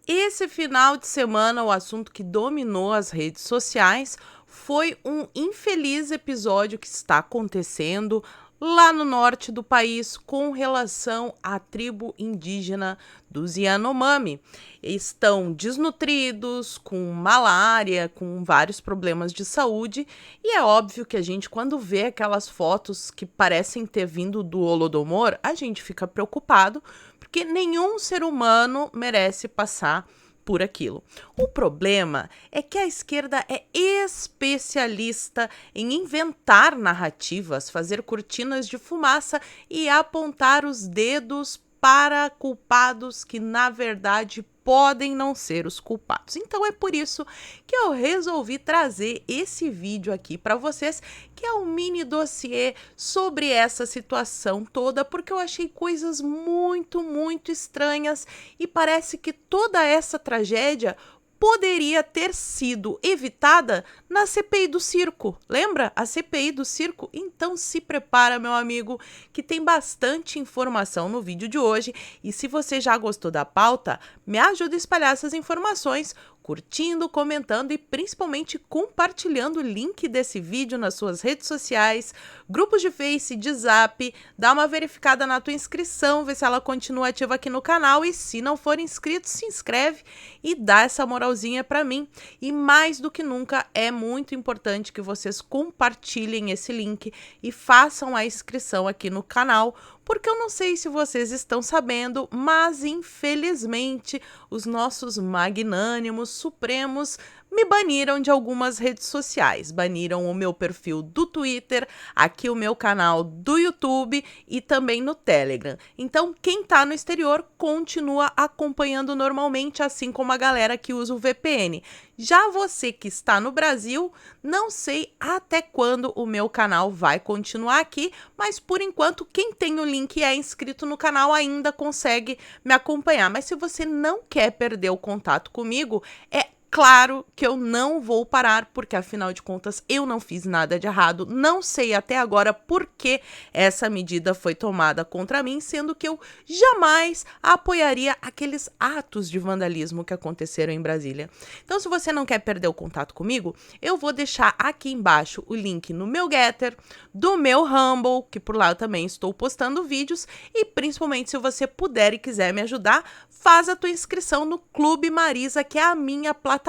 Esse final de semana, o assunto que dominou as redes sociais foi um infeliz episódio que está acontecendo lá no norte do país com relação à tribo indígena dos Yanomami. Estão desnutridos, com malária, com vários problemas de saúde, e é óbvio que a gente, quando vê aquelas fotos que parecem ter vindo do Holodomor, a gente fica preocupado, porque nenhum ser humano merece passar por aquilo. O problema é que a esquerda é especialista em inventar narrativas, fazer cortinas de fumaça e apontar os dedos para culpados que, na verdade, podem não ser os culpados. Então é por isso que eu resolvi trazer esse vídeo aqui para vocês, que é um mini dossiê sobre essa situação toda, porque eu achei coisas muito estranhas e parece que toda essa tragédia poderia ter sido evitada na CPI do circo. Lembra? A CPI do circo? Então se prepara, meu amigo, que tem bastante informação no vídeo de hoje. E se você já gostou da pauta, me ajuda a espalhar essas informações, curtindo, comentando e principalmente compartilhando o link desse vídeo nas suas redes sociais, grupos de Face, de Zap, dá uma verificada na tua inscrição, vê se ela continua ativa aqui no canal e se não for inscrito, se inscreve e dá essa moralzinha para mim. E mais do que nunca, é muito importante que vocês compartilhem esse link e façam a inscrição aqui no canal, porque eu não sei se vocês estão sabendo, mas infelizmente os nossos magnânimos supremos me baniram de algumas redes sociais. Baniram o meu perfil do Twitter, aqui o meu canal do YouTube e também no Telegram. Então, quem tá no exterior continua acompanhando normalmente, assim como a galera que usa o VPN. Já você que está no Brasil, não sei até quando o meu canal vai continuar aqui, mas por enquanto quem tem o link e é inscrito no canal ainda consegue me acompanhar. Mas se você não quer perder o contato comigo, é claro que eu não vou parar, porque afinal de contas eu não fiz nada de errado, não sei até agora por que essa medida foi tomada contra mim, sendo que eu jamais apoiaria aqueles atos de vandalismo que aconteceram em Brasília. Então, se você não quer perder o contato comigo, eu vou deixar aqui embaixo o link no meu Getter, do meu Rumble, que por lá eu também estou postando vídeos, e principalmente se você puder e quiser me ajudar, faz a tua inscrição no Clube Marisa, que é a minha plataforma.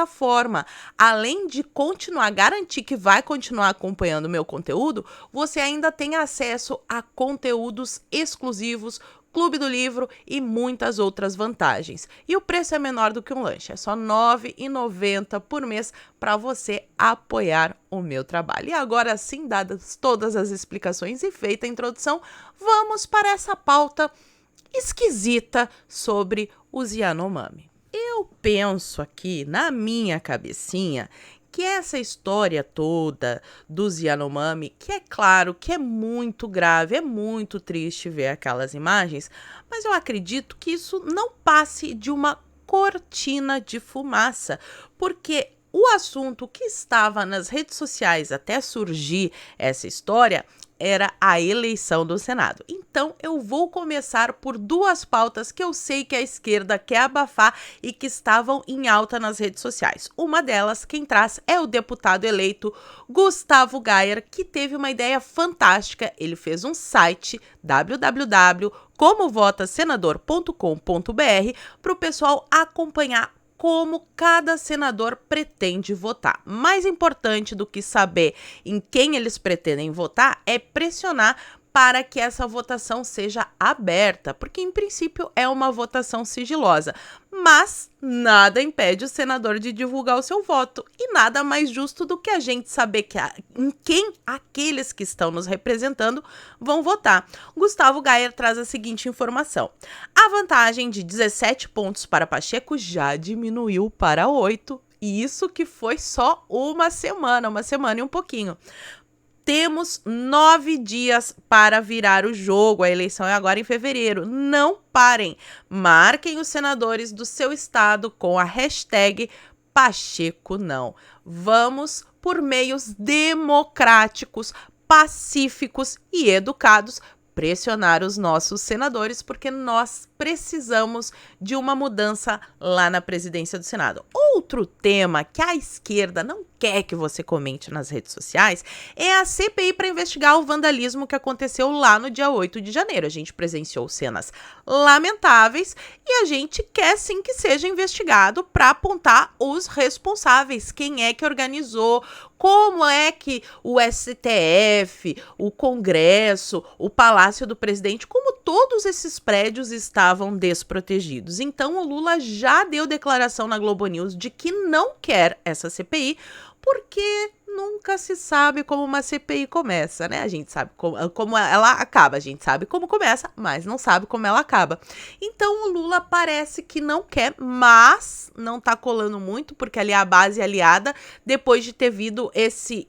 Além de garantir que vai continuar acompanhando o meu conteúdo, você ainda tem acesso a conteúdos exclusivos, Clube do Livro e muitas outras vantagens. E o preço é menor do que um lanche, é só R$ 9,90 por mês para você apoiar o meu trabalho. E agora sim, dadas todas as explicações e feita a introdução, vamos para essa pauta esquisita sobre os Yanomami. Eu penso aqui na minha cabecinha que essa história toda dos Yanomami, que é claro que é muito grave, é muito triste ver aquelas imagens, mas eu acredito que isso não passe de uma cortina de fumaça, porque o assunto que estava nas redes sociais até surgir essa história era a eleição do Senado. Então, eu vou começar por duas pautas que eu sei que a esquerda quer abafar e que estavam em alta nas redes sociais. Uma delas, quem traz, é o deputado eleito Gustavo Gayer, que teve uma ideia fantástica. Ele fez um site, www.comovotasenador.com.br, para o pessoal acompanhar como cada senador pretende votar. Mais importante do que saber em quem eles pretendem votar é pressionar para que essa votação seja aberta, porque em princípio é uma votação sigilosa, mas nada impede o senador de divulgar o seu voto, e nada mais justo do que a gente saber em quem aqueles que estão nos representando vão votar. Gustavo Gayer traz a seguinte informação: a vantagem de 17 pontos para Pacheco já diminuiu para 8, e isso que foi só uma semana e um pouquinho. Temos 9 dias para virar o jogo. A eleição é agora em fevereiro. Não parem. Marquem os senadores do seu estado com a hashtag Pacheco não. Vamos, por meios democráticos, pacíficos e educados, pressionar os nossos senadores, porque nós precisamos de uma mudança lá na presidência do Senado. Outro tema que a esquerda não quer que você comente nas redes sociais é a CPI para investigar o vandalismo que aconteceu lá no dia 8 de janeiro. A gente presenciou cenas lamentáveis e a gente quer sim que seja investigado para apontar os responsáveis, quem é que organizou, como é que o STF, o Congresso, o Palácio do Presidente, como todos esses prédios estavam desprotegidos. Então, o Lula já deu declaração na Globo News de que não quer essa CPI, porque nunca se sabe como uma CPI começa, né? A gente sabe como ela acaba, a gente sabe como começa, mas não sabe como ela acaba. Então, o Lula parece que não quer, mas não tá colando muito, porque ali a base aliada, depois de ter vindo esse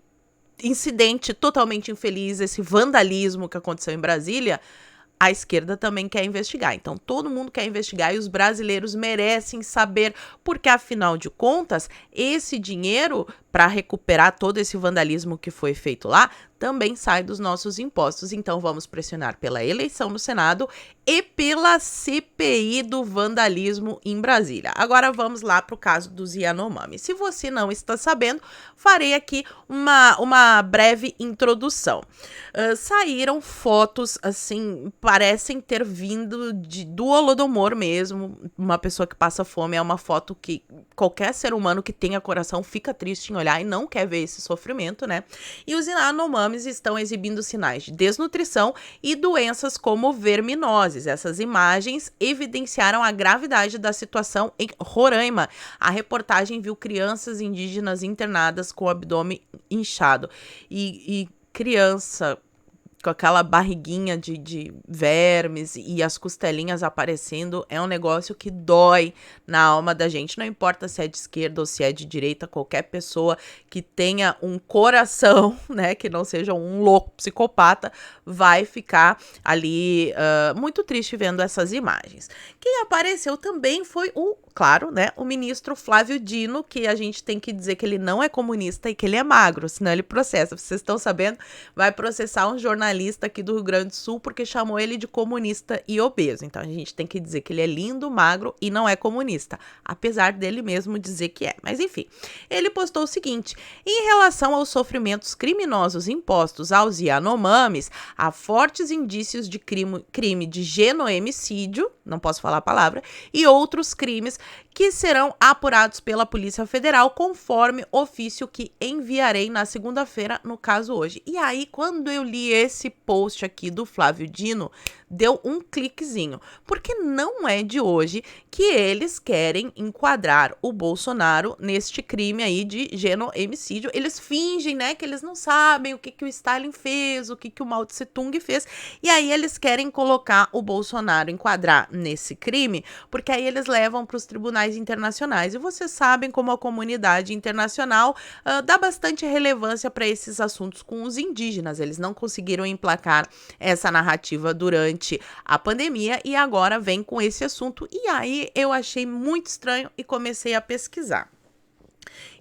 incidente totalmente infeliz, esse vandalismo que aconteceu em Brasília, a esquerda também quer investigar. Então, todo mundo quer investigar e os brasileiros merecem saber, porque, afinal de contas, esse dinheiro para recuperar todo esse vandalismo que foi feito lá também sai dos nossos impostos. Então, vamos pressionar pela eleição no Senado e pela CPI do vandalismo em Brasília. Agora, vamos lá para o caso dos Yanomami. Se você não está sabendo, farei aqui uma breve introdução. Saíram fotos, assim, parecem ter vindo do Holodomor mesmo. Uma pessoa que passa fome é uma foto que qualquer ser humano que tenha coração fica triste em olhar e não quer ver esse sofrimento, né? E os Yanomamis estão exibindo sinais de desnutrição e doenças como verminoses. Essas imagens evidenciaram a gravidade da situação em Roraima. A reportagem viu crianças indígenas internadas com o abdômen inchado. E criança com aquela barriguinha de vermes e as costelinhas aparecendo, é um negócio que dói na alma da gente. Não importa se é de esquerda ou se é de direita, qualquer pessoa que tenha um coração, né, que não seja um louco psicopata, vai ficar ali muito triste vendo essas imagens. Quem apareceu também foi claro, né, o ministro Flávio Dino, que a gente tem que dizer que ele não é comunista e que ele é magro, senão ele processa. Vocês estão sabendo? Vai processar um jornalista aqui do Rio Grande do Sul porque chamou ele de comunista e obeso. Então a gente tem que dizer que ele é lindo, magro e não é comunista, apesar dele mesmo dizer que é. Mas enfim, ele postou o seguinte: em relação aos sofrimentos criminosos impostos aos Yanomamis, há fortes indícios de crime de genoemicídio, não posso falar a palavra, e outros crimes que serão apurados pela Polícia Federal conforme ofício que enviarei na segunda-feira, no caso hoje. E aí, quando eu li esse post aqui do Flávio Dino, deu um cliquezinho, porque não é de hoje que eles querem enquadrar o Bolsonaro neste crime aí de genoemicídio. Eles fingem, né, que eles não sabem o que o Stalin fez, o que o Mao Tse Tung fez, e aí eles querem colocar o Bolsonaro, enquadrar nesse crime, porque aí eles levam para os tribunais internacionais. E vocês sabem como a comunidade internacional dá bastante relevância para esses assuntos com os indígenas. Eles não conseguiram emplacar essa narrativa durante a pandemia e agora vem com esse assunto. E aí eu achei muito estranho e comecei a pesquisar.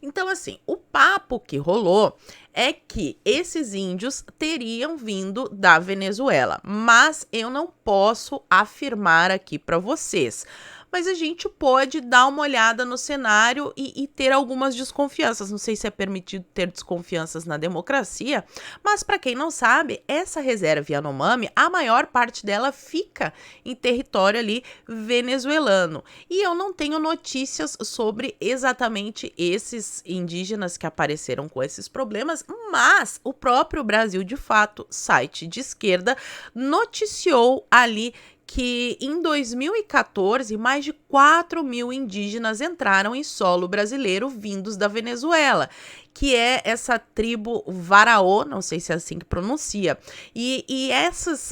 Então, assim, o papo que rolou é que esses índios teriam vindo da Venezuela, mas eu não posso afirmar aqui para vocês. Mas a gente pode dar uma olhada no cenário e ter algumas desconfianças. Não sei se é permitido ter desconfianças na democracia, mas para quem não sabe, essa reserva Yanomami, a maior parte dela fica em território ali venezuelano. E eu não tenho notícias sobre exatamente esses indígenas que apareceram com esses problemas, mas o próprio Brasil de Fato, site de esquerda, noticiou ali que em 2014, mais de 4.000 indígenas entraram em solo brasileiro vindos da Venezuela, que é essa tribo Varaó, não sei se é assim que pronuncia, e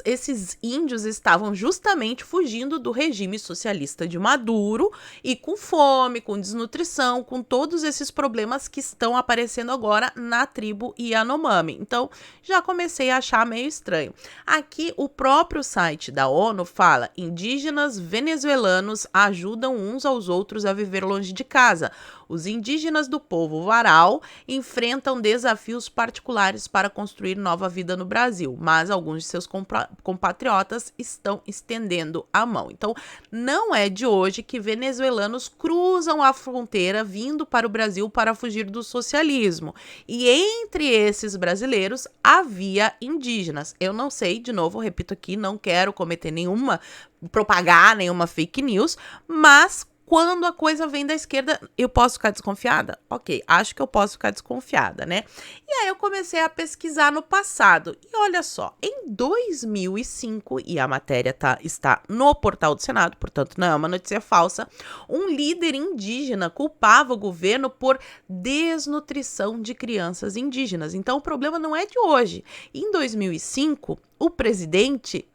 esses índios estavam justamente fugindo do regime socialista de Maduro e com fome, com desnutrição, com todos esses problemas que estão aparecendo agora na tribo Yanomami. Então, já comecei a achar meio estranho. Aqui, o próprio site da ONU fala: indígenas venezuelanos ajudam ajudam uns aos outros a viver longe de casa. Os indígenas do povo Warau enfrentam desafios particulares para construir nova vida no Brasil, mas alguns de seus compatriotas estão estendendo a mão. Então, não é de hoje que venezuelanos cruzam a fronteira vindo para o Brasil para fugir do socialismo. E entre esses brasileiros havia indígenas. Eu não sei, de novo, repito aqui, não quero cometer propagar nenhuma fake news, mas quando a coisa vem da esquerda, eu posso ficar desconfiada? Ok, acho que eu posso ficar desconfiada, né? E aí eu comecei a pesquisar no passado. E olha só, em 2005, e a matéria está no portal do Senado, portanto não é uma notícia falsa, um líder indígena culpava o governo por desnutrição de crianças indígenas. Então o problema não é de hoje. Em 2005, o presidente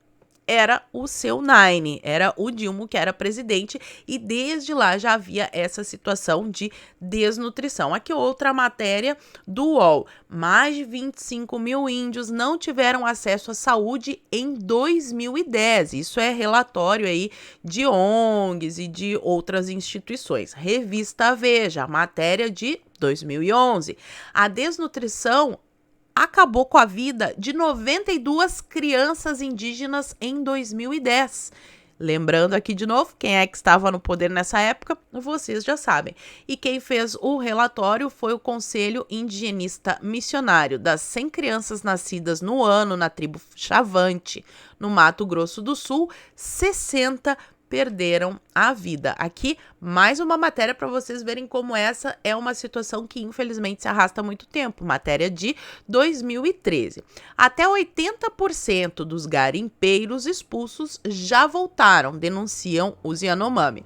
era o seu Nine, era o Dilma que era presidente, e desde lá já havia essa situação de desnutrição. Aqui outra matéria do UOL. Mais de 25 mil índios não tiveram acesso à saúde em 2010. Isso é relatório aí de ONGs e de outras instituições. Revista Veja, matéria de 2011. A desnutrição acabou com a vida de 92 crianças indígenas em 2010. Lembrando aqui de novo, quem é que estava no poder nessa época, vocês já sabem. E quem fez o relatório foi o Conselho Indigenista Missionário. Das 100 crianças nascidas no ano na tribo Chavante, no Mato Grosso do Sul, 60 perderam a vida. Aqui, mais uma matéria para vocês verem como essa é uma situação que infelizmente se arrasta há muito tempo. Matéria de 2013. Até 80% dos garimpeiros expulsos já voltaram, denunciam os Yanomami.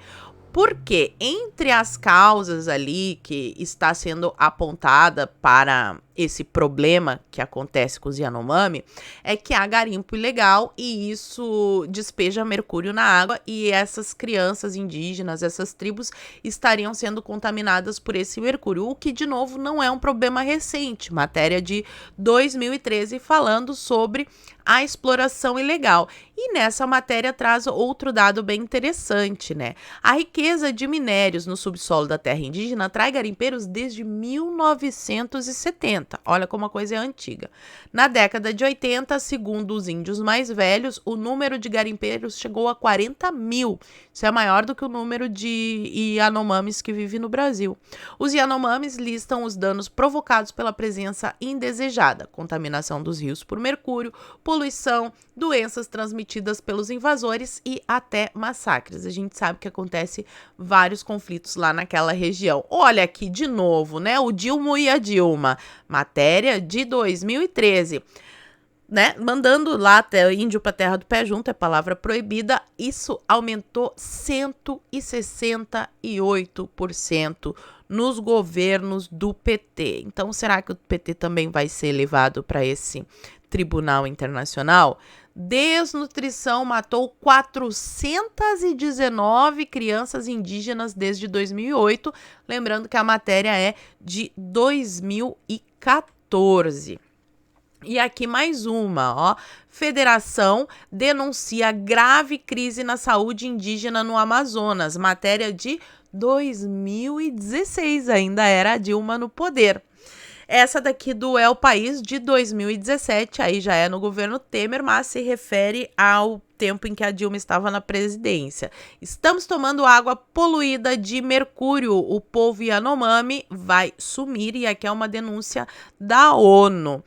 Porque entre as causas ali que está sendo apontada para esse problema que acontece com os Yanomami é que há garimpo ilegal e isso despeja mercúrio na água e essas crianças indígenas, essas tribos estariam sendo contaminadas por esse mercúrio, o que de novo não é um problema recente, matéria de 2013 falando sobre a exploração ilegal. E nessa matéria traz outro dado bem interessante, né? A riqueza de minérios no subsolo da terra indígena atrai garimpeiros desde 1970. Olha como a coisa é antiga. Na década de 80, segundo os índios mais velhos, o número de garimpeiros chegou a 40 mil. Isso é maior do que o número de Yanomamis que vive no Brasil. Os Yanomamis listam os danos provocados pela presença indesejada, contaminação dos rios por mercúrio, poluição, doenças transmitidas pelos invasores e até massacres. A gente sabe que acontece vários conflitos lá naquela região. Olha aqui de novo, né? O Dilma e a Dilma. Matéria de 2013. Né? Mandando lá até índio para terra do pé junto, é palavra proibida, isso aumentou 168% nos governos do PT. Então, será que o PT também vai ser levado para esse Tribunal Internacional? Desnutrição matou 419 crianças indígenas desde 2008. Lembrando que a matéria é de 2014. E aqui mais uma, ó. Federação denuncia grave crise na saúde indígena no Amazonas. Matéria de 2016, ainda era a Dilma no poder. Essa daqui do El País de 2017, aí já é no governo Temer, mas se refere ao tempo em que a Dilma estava na presidência. Estamos tomando água poluída de mercúrio. O povo Yanomami vai sumir e aqui é uma denúncia da ONU.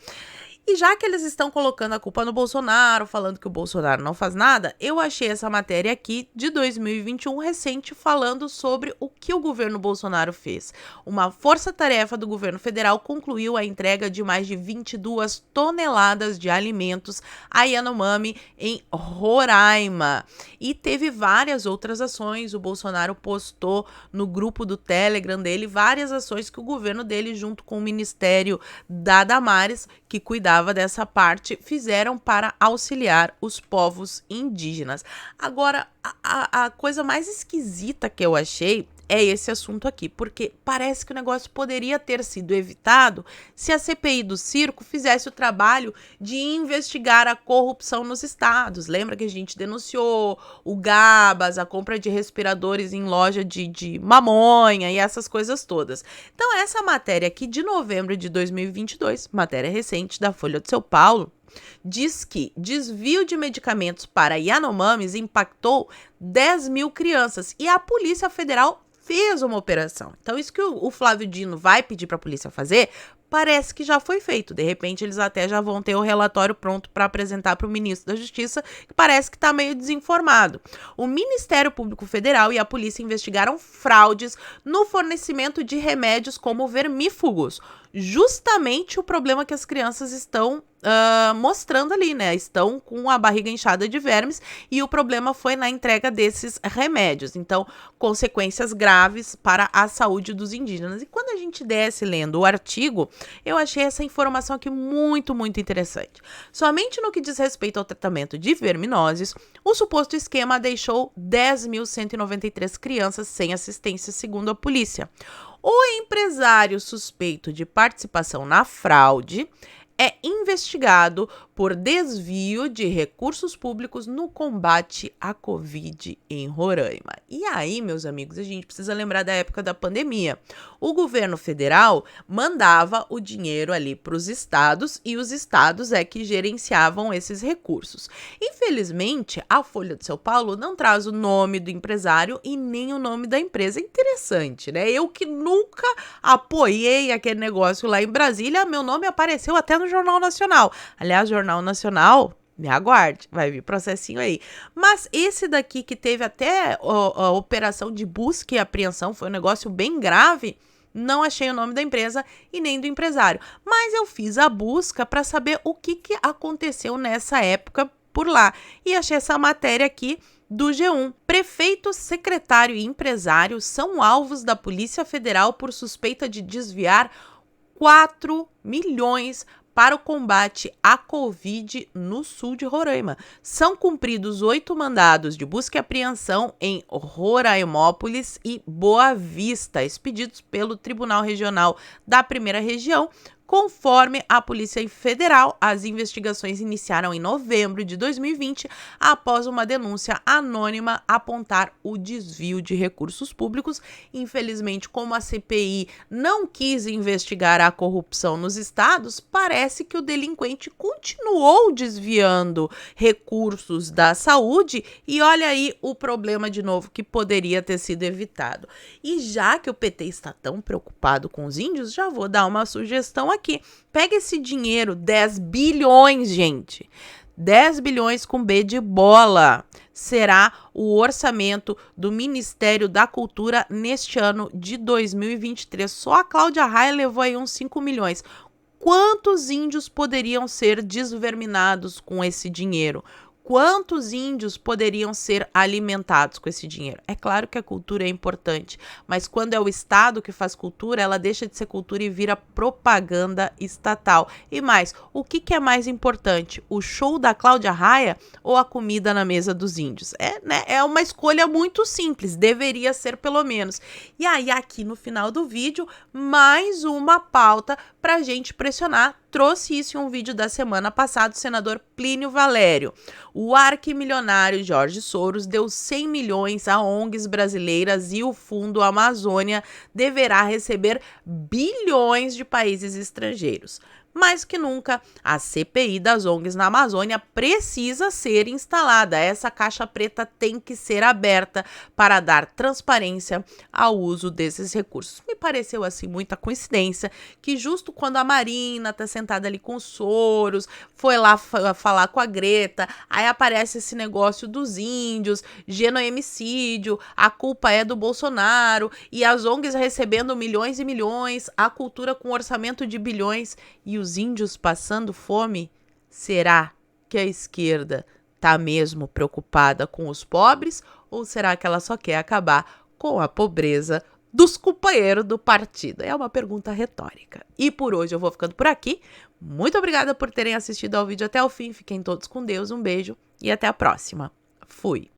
E já que eles estão colocando a culpa no Bolsonaro, falando que o Bolsonaro não faz nada, eu achei essa matéria aqui de 2021 recente falando sobre o que o governo Bolsonaro fez. Uma força-tarefa do governo federal concluiu a entrega de mais de 22 toneladas de alimentos a Yanomami em Roraima. E teve várias outras ações. O Bolsonaro postou no grupo do Telegram dele várias ações que o governo dele, junto com o Ministério da Damares, que cuidava dessa parte, fizeram para auxiliar os povos indígenas. Agora, a coisa mais esquisita que eu achei é esse assunto aqui, porque parece que o negócio poderia ter sido evitado se a CPI do circo fizesse o trabalho de investigar a corrupção nos estados. Lembra que a gente denunciou o Gabas, a compra de respiradores em loja de mamonha e essas coisas todas. Então, essa matéria aqui de novembro de 2022, matéria recente da Folha de São Paulo, diz que desvio de medicamentos para Yanomamis impactou 10 mil crianças e a Polícia Federal fez uma operação. Então, isso que o Flávio Dino vai pedir para a polícia fazer, parece que já foi feito. De repente, eles até já vão ter o relatório pronto para apresentar para o ministro da Justiça, que parece que está meio desinformado. O Ministério Público Federal e a polícia investigaram fraudes no fornecimento de remédios como vermífugos. Justamente o problema que as crianças estão mostrando ali, né? Estão com a barriga inchada de vermes e o problema foi na entrega desses remédios. Então, consequências graves para a saúde dos indígenas. E quando a gente desce lendo o artigo, eu achei essa informação aqui muito, muito interessante. Somente no que diz respeito ao tratamento de verminoses, o suposto esquema deixou 10.193 crianças sem assistência, segundo a polícia. O empresário suspeito de participação na fraude é investigado por desvio de recursos públicos no combate à Covid em Roraima. E aí, meus amigos, a gente precisa lembrar da época da pandemia. O governo federal mandava o dinheiro ali para os estados e os estados é que gerenciavam esses recursos. Infelizmente, a Folha de São Paulo não traz o nome do empresário e nem o nome da empresa. É interessante, né? Eu que nunca apoiei aquele negócio lá em Brasília, meu nome apareceu até no Jornal Nacional. Aliás, Jornal Nacional, me aguarde, vai vir processinho aí. Mas esse daqui que teve até a operação de busca e apreensão, foi um negócio bem grave, não achei o nome da empresa e nem do empresário. Mas eu fiz a busca para saber o que aconteceu nessa época por lá. E achei essa matéria aqui do G1. Prefeito, secretário e empresário são alvos da Polícia Federal por suspeita de desviar 4 milhões para o combate à Covid no sul de Roraima. São cumpridos 8 mandados de busca e apreensão em Roraimópolis e Boa Vista, expedidos pelo Tribunal Regional da Primeira Região. Conforme a Polícia Federal, as investigações iniciaram em novembro de 2020, após uma denúncia anônima apontar o desvio de recursos públicos. Infelizmente, como a CPI não quis investigar a corrupção nos estados, parece que o delinquente continuou desviando recursos da saúde e olha aí o problema de novo que poderia ter sido evitado. E já que o PT está tão preocupado com os índios, já vou dar uma sugestão aqui. Pega esse dinheiro, 10 bilhões, gente. 10 bilhões com B de bola. Será o orçamento do Ministério da Cultura neste ano de 2023. Só a Cláudia Raia levou aí uns 5 milhões. Quantos índios poderiam ser desverminados com esse dinheiro? Quantos índios poderiam ser alimentados com esse dinheiro? É claro que a cultura é importante, mas quando é o Estado que faz cultura, ela deixa de ser cultura e vira propaganda estatal. E mais, o que é mais importante? O show da Cláudia Raia ou a comida na mesa dos índios? É uma escolha muito simples, deveria ser pelo menos. E aí, aqui no final do vídeo, mais uma pauta pra gente pressionar. Trouxe isso em um vídeo da semana passada, o senador Plínio Valério. O arquimilionário Jorge Soros deu 100 milhões a ONGs brasileiras e o Fundo Amazônia deverá receber bilhões de países estrangeiros. Mais que nunca, a CPI das ONGs na Amazônia precisa ser instalada. Essa caixa preta tem que ser aberta para dar transparência ao uso desses recursos. Me pareceu assim muita coincidência que justo quando a Marina tá sentada ali com o Soros, foi lá falar com a Greta, aí aparece esse negócio dos índios, genoemicídio, a culpa é do Bolsonaro e as ONGs recebendo milhões e milhões, a cultura com orçamento de bilhões e os índios passando fome. Será que a esquerda tá mesmo preocupada com os pobres ou será que ela só quer acabar com a pobreza dos companheiros do partido? É uma pergunta retórica. E por hoje eu vou ficando por aqui. Muito obrigada por terem assistido ao vídeo até o fim. Fiquem todos com Deus, um beijo e até a próxima. Fui!